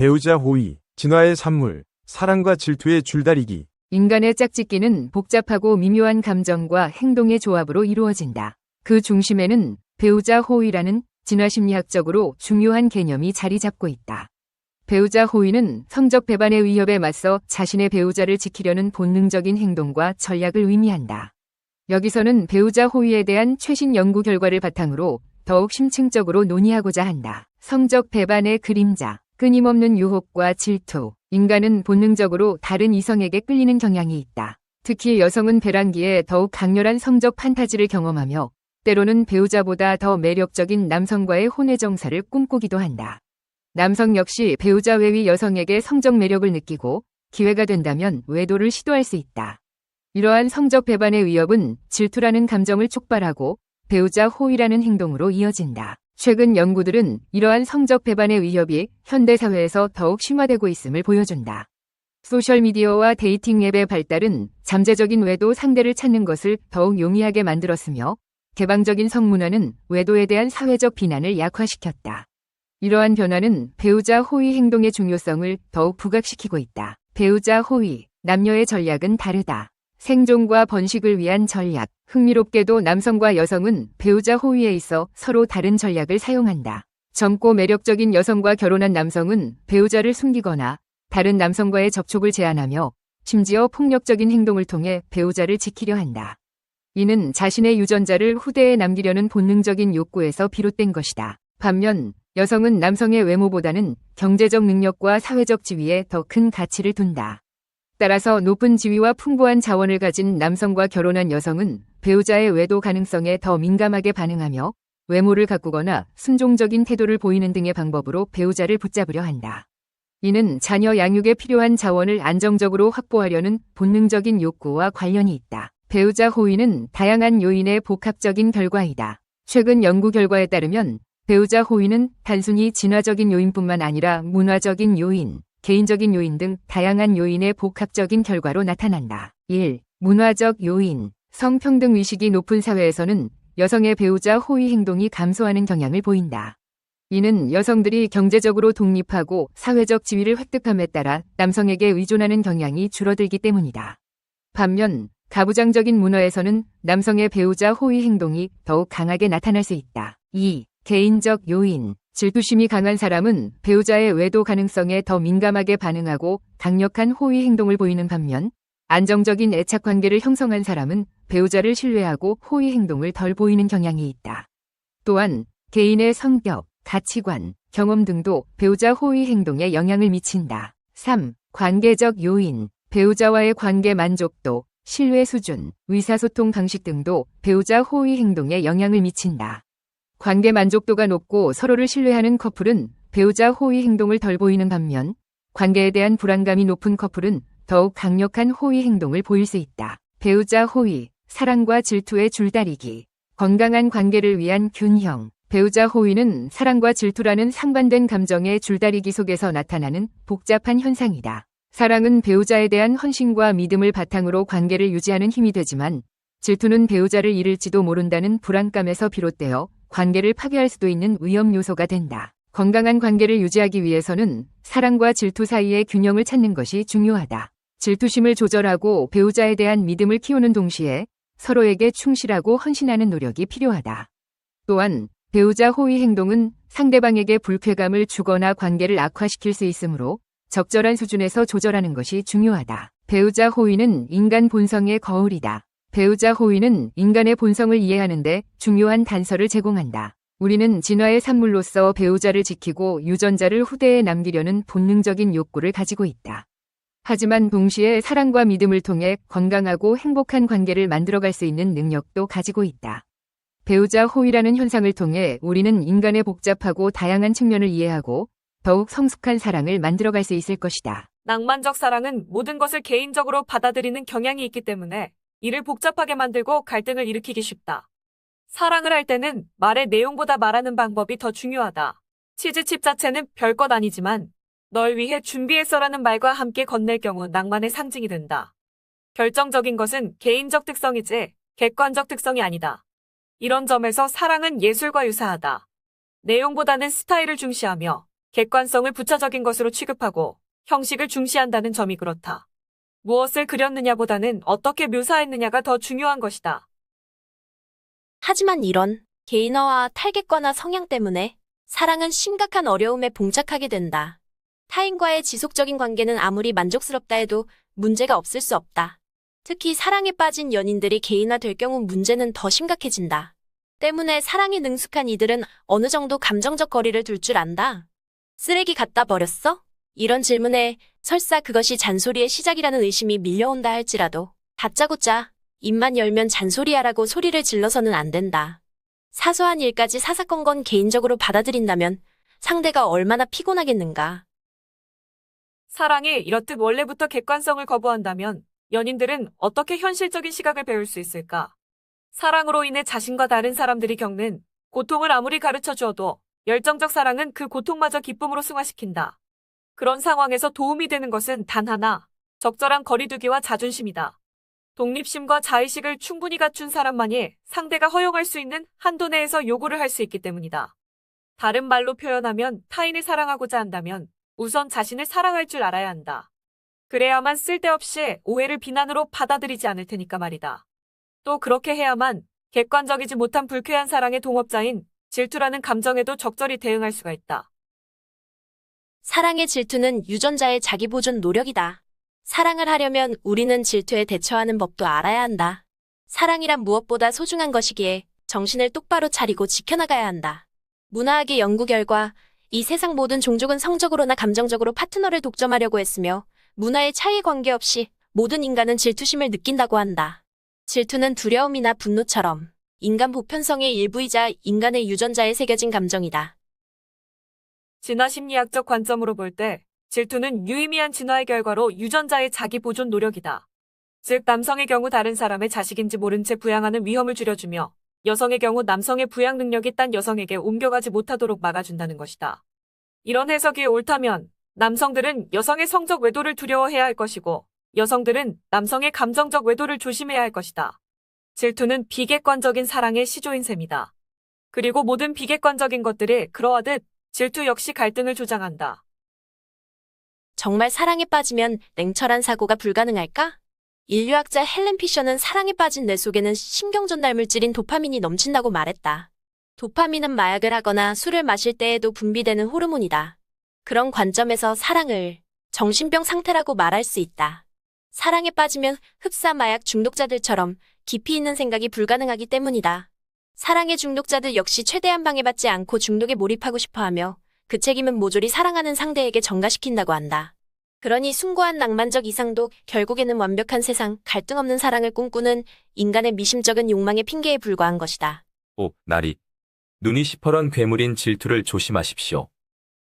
배우자 호의, 진화의 산물, 사랑과 질투의 줄다리기. 인간의 짝짓기는 복잡하고 미묘한 감정과 행동의 조합으로 이루어진다. 그 중심에는 배우자 호의라는 진화심리학적으로 중요한 개념이 자리 잡고 있다. 배우자 호의는 성적 배반의 위협에 맞서 자신의 배우자를 지키려는 본능적인 행동과 전략을 의미한다. 여기서는 배우자 호의에 대한 최신 연구 결과를 바탕으로 더욱 심층적으로 논의하고자 한다. 성적 배반의 그림자, 끊임없는 유혹과 질투. 인간은 본능적으로 다른 이성에게 끌리는 경향이 있다. 특히 여성은 배란기에 더욱 강렬한 성적 판타지를 경험하며 때로는 배우자보다 더 매력적인 남성과의 혼외정사를 꿈꾸기도 한다. 남성 역시 배우자 외의 여성에게 성적 매력을 느끼고 기회가 된다면 외도를 시도할 수 있다. 이러한 성적 배반의 위협은 질투라는 감정을 촉발하고 배우자 호의라는 행동으로 이어진다. 최근 연구들은 이러한 성적 배반의 위협이 현대사회에서 더욱 심화되고 있음을 보여준다. 소셜미디어와 데이팅 앱의 발달은 잠재적인 외도 상대를 찾는 것을 더욱 용이하게 만들었으며 개방적인 성문화는 외도에 대한 사회적 비난을 약화시켰다. 이러한 변화는 배우자 호의 행동의 중요성을 더욱 부각시키고 있다. 배우자 호의, 남녀의 전략은 다르다. 생존과 번식을 위한 전략. 흥미롭게도 남성과 여성은 배우자 호의에 있어 서로 다른 전략을 사용한다. 젊고 매력적인 여성과 결혼한 남성은 배우자를 숨기거나 다른 남성과의 접촉을 제한하며 심지어 폭력적인 행동을 통해 배우자를 지키려 한다. 이는 자신의 유전자를 후대에 남기려는 본능적인 욕구에서 비롯된 것이다. 반면 여성은 남성의 외모보다는 경제적 능력과 사회적 지위에 더 큰 가치를 둔다. 따라서 높은 지위와 풍부한 자원을 가진 남성과 결혼한 여성은 배우자의 외도 가능성에 더 민감하게 반응하며 외모를 가꾸거나 순종적인 태도를 보이는 등의 방법으로 배우자를 붙잡으려 한다. 이는 자녀 양육에 필요한 자원을 안정적으로 확보하려는 본능적인 욕구와 관련이 있다. 배우자 호의는 다양한 요인의 복합적인 결과이다. 최근 연구 결과에 따르면 배우자 호의는 단순히 진화적인 요인뿐만 아니라 문화적인 요인, 개인적인 요인 등 다양한 요인의 복합적인 결과로 나타난다. 1. 문화적 요인. 성평등 의식이 높은 사회에서는 여성의 배우자 호의 행동이 감소하는 경향을 보인다. 이는 여성들이 경제적으로 독립하고 사회적 지위를 획득함에 따라 남성에게 의존하는 경향이 줄어들기 때문이다. 반면 가부장적인 문화에서는 남성의 배우자 호의 행동이 더욱 강하게 나타날 수 있다. 2. 개인적 요인. 질투심이 강한 사람은 배우자의 외도 가능성에 더 민감하게 반응하고 강력한 호의 행동을 보이는 반면 안정적인 애착 관계를 형성한 사람은 배우자를 신뢰하고 호의 행동을 덜 보이는 경향이 있다. 또한 개인의 성격, 가치관, 경험 등도 배우자 호의 행동에 영향을 미친다. 3. 관계적 요인. 배우자와의 관계 만족도, 신뢰 수준, 의사소통 방식 등도 배우자 호의 행동에 영향을 미친다. 관계 만족도가 높고 서로를 신뢰하는 커플은 배우자 호의 행동을 덜 보이는 반면 관계에 대한 불안감이 높은 커플은 더욱 강력한 호의 행동을 보일 수 있다. 배우자 호의, 사랑과 질투의 줄다리기. 건강한 관계를 위한 균형. 배우자 호의는 사랑과 질투라는 상반된 감정의 줄다리기 속에서 나타나는 복잡한 현상이다. 사랑은 배우자에 대한 헌신과 믿음을 바탕으로 관계를 유지하는 힘이 되지만 질투는 배우자를 잃을지도 모른다는 불안감에서 비롯되어 관계를 파괴할 수도 있는 위험 요소가 된다. 건강한 관계를 유지하기 위해서는 사랑과 질투 사이의 균형을 찾는 것이 중요하다. 질투심을 조절하고 배우자에 대한 믿음을 키우는 동시에 서로에게 충실하고 헌신하는 노력이 필요하다. 또한 배우자 호의 행동은 상대방에게 불쾌감을 주거나 관계를 악화시킬 수 있으므로 적절한 수준에서 조절하는 것이 중요하다. 배우자 호의는 인간 본성의 거울이다. 배우자 호의는 인간의 본성을 이해하는 데 중요한 단서를 제공한다. 우리는 진화의 산물로서 배우자를 지키고 유전자를 후대에 남기려는 본능적인 욕구를 가지고 있다. 하지만 동시에 사랑과 믿음을 통해 건강하고 행복한 관계를 만들어갈 수 있는 능력도 가지고 있다. 배우자 호의라는 현상을 통해 우리는 인간의 복잡하고 다양한 측면을 이해하고 더욱 성숙한 사랑을 만들어갈 수 있을 것이다. 낭만적 사랑은 모든 것을 개인적으로 받아들이는 경향이 있기 때문에 이를 복잡하게 만들고 갈등을 일으키기 쉽다. 사랑을 할 때는 말의 내용보다 말하는 방법이 더 중요하다. 치즈칩 자체는 별것 아니지만 널 위해 준비했어라는 말과 함께 건넬 경우 낭만의 상징이 된다. 결정적인 것은 개인적 특성이지 객관적 특성이 아니다. 이런 점에서 사랑은 예술과 유사하다. 내용보다는 스타일을 중시하며 객관성을 부차적인 것으로 취급하고 형식을 중시한다는 점이 그렇다. 무엇을 그렸느냐보다는 어떻게 묘사했느냐가 더 중요한 것이다. 하지만 이런 개인화와 탈객관화 성향 때문에 사랑은 심각한 어려움에 봉착하게 된다. 타인과의 지속적인 관계는 아무리 만족스럽다 해도 문제가 없을 수 없다. 특히 사랑에 빠진 연인들이 개인화될 경우 문제는 더 심각해진다. 때문에 사랑에 능숙한 이들은 어느 정도 감정적 거리를 둘 줄 안다. 쓰레기 갖다 버렸어? 이런 질문에 설사 그것이 잔소리의 시작이라는 의심이 밀려온다 할지라도 다짜고짜 입만 열면 잔소리야라고 소리를 질러서는 안 된다. 사소한 일까지 사사건건 개인적으로 받아들인다면 상대가 얼마나 피곤하겠는가. 사랑이 이렇듯 원래부터 객관성을 거부한다면 연인들은 어떻게 현실적인 시각을 배울 수 있을까? 사랑으로 인해 자신과 다른 사람들이 겪는 고통을 아무리 가르쳐 주어도 열정적 사랑은 그 고통마저 기쁨으로 승화시킨다. 그런 상황에서 도움이 되는 것은 단 하나, 적절한 거리두기와 자존심이다. 독립심과 자의식을 충분히 갖춘 사람만이 상대가 허용할 수 있는 한도 내에서 요구를 할 수 있기 때문이다. 다른 말로 표현하면 타인을 사랑하고자 한다면 우선 자신을 사랑할 줄 알아야 한다. 그래야만 쓸데없이 오해를 비난으로 받아들이지 않을 테니까 말이다. 또 그렇게 해야만 객관적이지 못한 불쾌한 사랑의 동업자인 질투라는 감정에도 적절히 대응할 수가 있다. 사랑의 질투는 유전자의 자기보존 노력이다. 사랑을 하려면 우리는 질투에 대처하는 법도 알아야 한다. 사랑이란 무엇보다 소중한 것이기에 정신을 똑바로 차리고 지켜나가야 한다. 문화학의 연구 결과 이 세상 모든 종족은 성적으로나 감정적으로 파트너를 독점하려고 했으며 문화의 차이에 관계없이 모든 인간은 질투심을 느낀다고 한다. 질투는 두려움이나 분노처럼 인간 보편성의 일부이자 인간의 유전자에 새겨진 감정이다. 진화 심리학적 관점으로 볼 때 질투는 유의미한 진화의 결과로 유전자의 자기 보존 노력이다. 즉 남성의 경우 다른 사람의 자식인지 모른 채 부양하는 위험을 줄여주며 여성의 경우 남성의 부양 능력이 딴 여성에게 옮겨가지 못하도록 막아준다는 것이다. 이런 해석이 옳다면 남성들은 여성의 성적 외도를 두려워해야 할 것이고 여성들은 남성의 감정적 외도를 조심해야 할 것이다. 질투는 비객관적인 사랑의 시조인 셈이다. 그리고 모든 비객관적인 것들이 그러하듯 질투 역시 갈등을 조장한다. 정말 사랑에 빠지면 냉철한 사고가 불가능할까? 인류학자 헬렌 피셔는 사랑에 빠진 뇌 속에는 신경전달 물질인 도파민이 넘친다고 말했다. 도파민은 마약을 하거나 술을 마실 때에도 분비되는 호르몬이다. 그런 관점에서 사랑을 정신병 상태라고 말할 수 있다. 사랑에 빠지면 흡사 마약 중독자들처럼 깊이 있는 생각이 불가능하기 때문이다. 사랑의 중독자들 역시 최대한 방해받지 않고 중독에 몰입하고 싶어하며 그 책임은 모조리 사랑하는 상대에게 전가시킨다고 한다. 그러니 숭고한 낭만적 이상도 결국에는 완벽한 세상, 갈등 없는 사랑을 꿈꾸는 인간의 미심쩍은 욕망의 핑계에 불과한 것이다. 오, 나리. 눈이 시퍼런 괴물인 질투를 조심하십시오.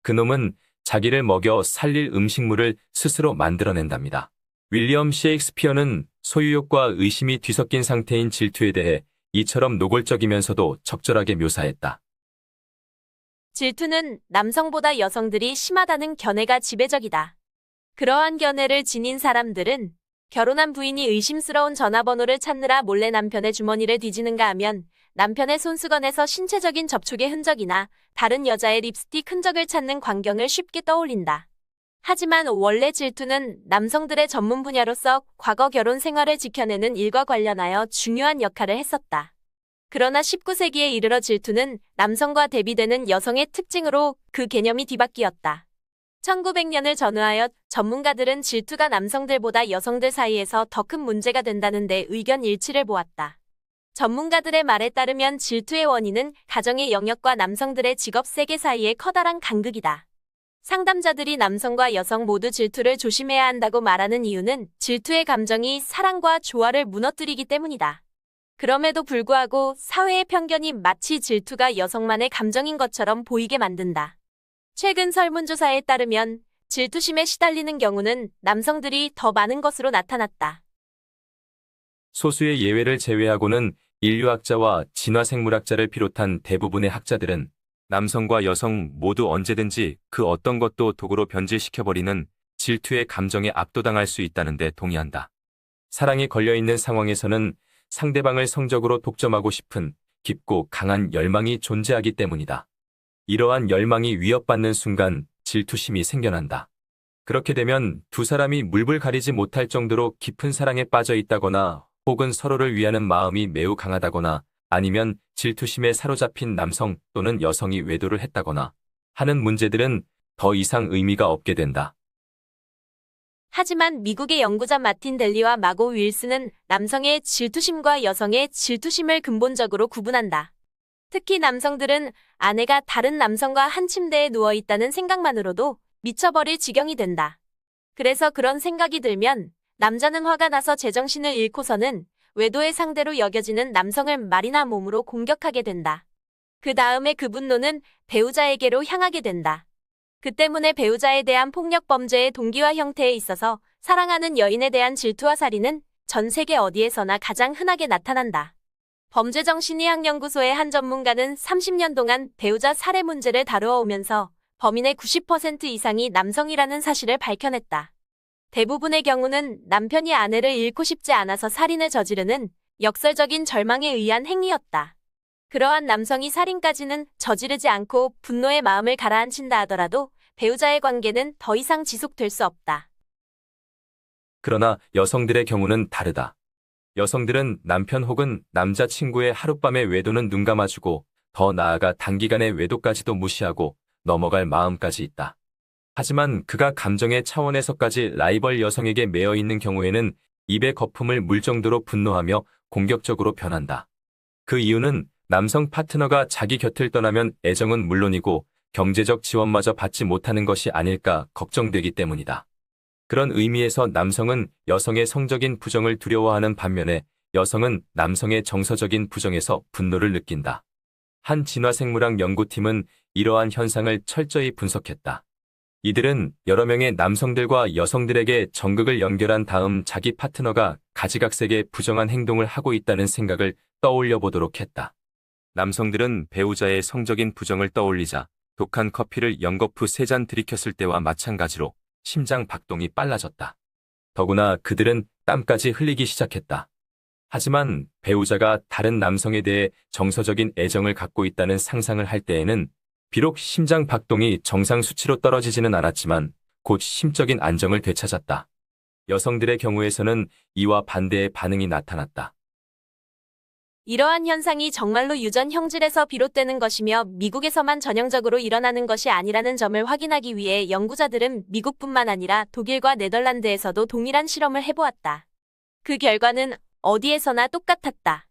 그놈은 자기를 먹여 살릴 음식물을 스스로 만들어낸답니다. 윌리엄 셰익스피어는 소유욕과 의심이 뒤섞인 상태인 질투에 대해 이처럼 노골적이면서도 적절하게 묘사했다. 질투는 남성보다 여성들이 심하다는 견해가 지배적이다. 그러한 견해를 지닌 사람들은 결혼한 부인이 의심스러운 전화번호를 찾느라 몰래 남편의 주머니를 뒤지는가 하면 남편의 손수건에서 신체적인 접촉의 흔적이나 다른 여자의 립스틱 흔적을 찾는 광경을 쉽게 떠올린다. 하지만 원래 질투는 남성들의 전문 분야로서 과거 결혼 생활을 지켜내는 일과 관련하여 중요한 역할을 했었다. 그러나 19세기에 이르러 질투는 남성과 대비되는 여성의 특징으로 그 개념이 뒤바뀌었다. 1900년을 전후하여 전문가들은 질투가 남성들보다 여성들 사이에서 더 큰 문제가 된다는 데 의견 일치를 보았다. 전문가들의 말에 따르면 질투의 원인은 가정의 영역과 남성들의 직업 세계 사이의 커다란 간극이다. 상담자들이 남성과 여성 모두 질투를 조심해야 한다고 말하는 이유는 질투의 감정이 사랑과 조화를 무너뜨리기 때문이다. 그럼에도 불구하고 사회의 편견이 마치 질투가 여성만의 감정인 것처럼 보이게 만든다. 최근 설문조사에 따르면 질투심에 시달리는 경우는 남성들이 더 많은 것으로 나타났다. 소수의 예외를 제외하고는 인류학자와 진화생물학자를 비롯한 대부분의 학자들은 남성과 여성 모두 언제든지 그 어떤 것도 도구로 변질시켜버리는 질투의 감정에 압도당할 수 있다는 데 동의한다. 사랑에 걸려있는 상황에서는 상대방을 성적으로 독점하고 싶은 깊고 강한 열망이 존재하기 때문이다. 이러한 열망이 위협받는 순간 질투심이 생겨난다. 그렇게 되면 두 사람이 물불 가리지 못할 정도로 깊은 사랑에 빠져 있다거나 혹은 서로를 위하는 마음이 매우 강하다거나 아니면 질투심에 사로잡힌 남성 또는 여성이 외도를 했다거나 하는 문제들은 더 이상 의미가 없게 된다. 하지만 미국의 연구자 마틴 델리와 마고 윌슨은 남성의 질투심과 여성의 질투심을 근본적으로 구분한다. 특히 남성들은 아내가 다른 남성과 한 침대에 누워 있다는 생각만으로도 미쳐버릴 지경이 된다. 그래서 그런 생각이 들면 남자는 화가 나서 제정신을 잃고서는 외도의 상대로 여겨지는 남성을 말이나 몸으로 공격하게 된다. 그 다음에 그 분노는 배우자에게로 향하게 된다. 그 때문에 배우자에 대한 폭력 범죄의 동기와 형태에 있어서 사랑하는 여인에 대한 질투와 살인은 전 세계 어디에서나 가장 흔하게 나타난다. 범죄정신의학연구소의 한 전문가는 30년 동안 배우자 살해 문제를 다루어 오면서 범인의 90% 이상이 남성이라는 사실을 밝혀냈다. 대부분의 경우는 남편이 아내를 잃고 싶지 않아서 살인을 저지르는 역설적인 절망에 의한 행위였다. 그러한 남성이 살인까지는 저지르지 않고 분노의 마음을 가라앉힌다 하더라도 배우자의 관계는 더 이상 지속될 수 없다. 그러나 여성들의 경우는 다르다. 여성들은 남편 혹은 남자친구의 하룻밤의 외도는 눈 감아주고 더 나아가 단기간의 외도까지도 무시하고 넘어갈 마음까지 있다. 하지만 그가 감정의 차원에서까지 라이벌 여성에게 매여 있는 경우에는 입의 거품을 물 정도로 분노하며 공격적으로 변한다. 그 이유는 남성 파트너가 자기 곁을 떠나면 애정은 물론이고 경제적 지원마저 받지 못하는 것이 아닐까 걱정되기 때문이다. 그런 의미에서 남성은 여성의 성적인 부정을 두려워하는 반면에 여성은 남성의 정서적인 부정에서 분노를 느낀다. 한 진화생물학 연구팀은 이러한 현상을 철저히 분석했다. 이들은 여러 명의 남성들과 여성들에게 전극을 연결한 다음 자기 파트너가 가지각색의 부정한 행동을 하고 있다는 생각을 떠올려 보도록 했다. 남성들은 배우자의 성적인 부정을 떠올리자 독한 커피를 연거푸 3잔 들이켰을 때와 마찬가지로 심장 박동이 빨라졌다. 더구나 그들은 땀까지 흘리기 시작했다. 하지만 배우자가 다른 남성에 대해 정서적인 애정을 갖고 있다는 상상을 할 때에는 비록 심장 박동이 정상 수치로 떨어지지는 않았지만 곧 심적인 안정을 되찾았다. 여성들의 경우에서는 이와 반대의 반응이 나타났다. 이러한 현상이 정말로 유전 형질에서 비롯되는 것이며 미국에서만 전형적으로 일어나는 것이 아니라는 점을 확인하기 위해 연구자들은 미국뿐만 아니라 독일과 네덜란드에서도 동일한 실험을 해보았다. 그 결과는 어디에서나 똑같았다.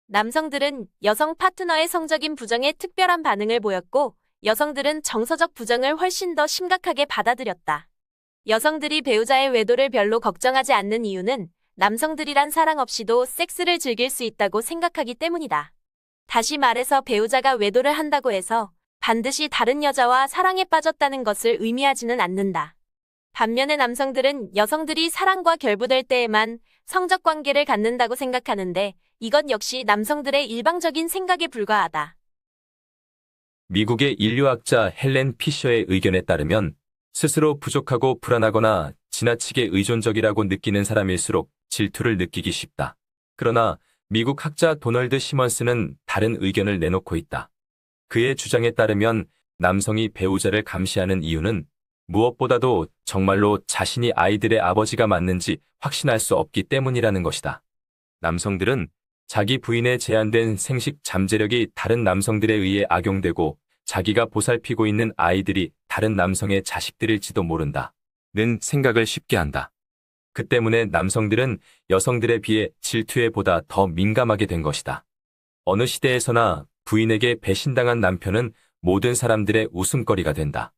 남성들은 여성 파트너의 성적인 부정에 특별한 반응을 보였고 여성들은 정서적 부정을 훨씬 더 심각하게 받아들였다. 여성들이 배우자의 외도를 별로 걱정하지 않는 이유는 남성들이란 사랑 없이도 섹스를 즐길 수 있다고 생각하기 때문이다. 다시 말해서 배우자가 외도를 한다고 해서 반드시 다른 여자와 사랑에 빠졌다는 것을 의미하지는 않는다. 반면에 남성들은 여성들이 사랑과 결부될 때에만 성적 관계를 갖는다고 생각하는데 이것 역시 남성들의 일방적인 생각에 불과하다. 미국의 인류학자 헬렌 피셔의 의견에 따르면 스스로 부족하고 불안하거나 지나치게 의존적이라고 느끼는 사람일수록 질투를 느끼기 쉽다. 그러나 미국 학자 도널드 시먼스는 다른 의견을 내놓고 있다. 그의 주장에 따르면 남성이 배우자를 감시하는 이유는 무엇보다도 정말로 자신이 아이들의 아버지가 맞는지 확신할 수 없기 때문이라는 것이다. 남성들은 자기 부인의 제한된 생식 잠재력이 다른 남성들에 의해 악용되고 자기가 보살피고 있는 아이들이 다른 남성의 자식들일지도 모른다. 는 생각을 쉽게 한다. 그 때문에 남성들은 여성들에 비해 질투에 보다 더 민감하게 된 것이다. 어느 시대에서나 부인에게 배신당한 남편은 모든 사람들의 웃음거리가 된다.